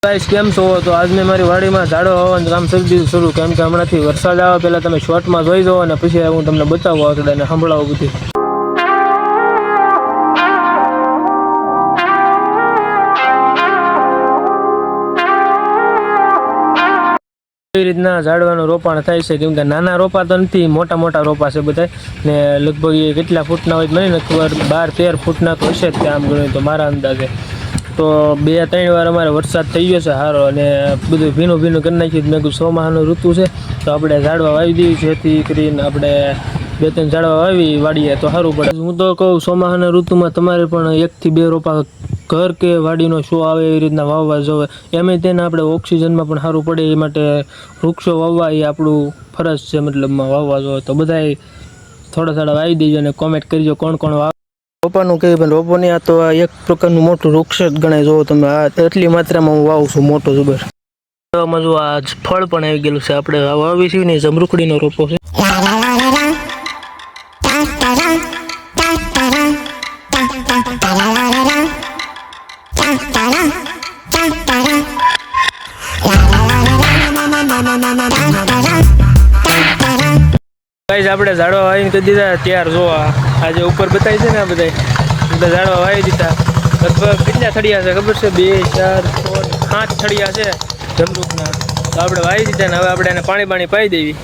Guys કેમ છો? તો આજ મેં મારી વાડીમાં ઝાડો વાવવાનું કામ કરી દીધું શરૂ, કેમ કે હમણાંથી વરસાદ આવે પહેલાં તમે શોર્ટમાં જોઈ જાઓ અને પછી હું તમને બતાવું આગળ અને સંભળાવું બધું. એવી રીતના ઝાડવાનું રોપાણ થાય છે, કેમ કે નાના રોપા તો નથી, મોટા મોટા રોપા છે બધા ને લગભગ એ કેટલા ફૂટના હોય મને નથી ખબર, 12-13 ફૂટના તો હશે જ આમ ગણ્યું તો મારા અંદાજે. તો 2-3 વાર અમારે વરસાદ થઈ ગયો છે સારો અને બધું ભીનું ભીનું કરી નાખ્યું. મેં કીધું ચોમાસાનું ઋતુ છે તો આપણે ઝાડવા વાવી દઈએ, જેથી કરીને આપણે 2-3 ઝાડવા વાવી વાડીએ તો સારું પડે. હું તો કહું ચોમાસાના ઋતુમાં તમારે પણ 1 થી 2 રોપા ઘર કે વાડીનો શો આવે એવી રીતના વાવવા જોવે. એમ તેને આપણે ઓક્સિજનમાં પણ સારું પડે, એ માટે વૃક્ષો વાવવા એ આપણું ફરજ છે, મતલબમાં વાવવા જોવે. તો બધાએ થોડા વાવી દેજો અને કોમેન્ટ કરજો કોણ કોણ વાવે. રોપાનું કહે પણ રોપોની આ તો એક પ્રકારનું મોટું વૃક્ષ જ ગણાય. જોવો તમે, આ એટલી માત્રામાં હું વાવું છું, મોટો જબર. આમાં જો આ ફળ પણ આવી ગયેલું છે, આપણે વાવી છીએ ને જમરૂખડીનો રોપો છે. ગાઈસ આપણે ઝાડવા વાવીને કરી દીધા તૈયાર. જોવા આજે ઉપર બતાવી છે ને, આ બધા ઝાડવા વાવી દીધા. લગભગ કેટલા થડિયા છે ખબર છે? 2, 4, 5 થડિયા છે જમરૂખના. તો આપણે વાવી દીધા ને હવે આપણે એને પાણી પાઈ દેવી.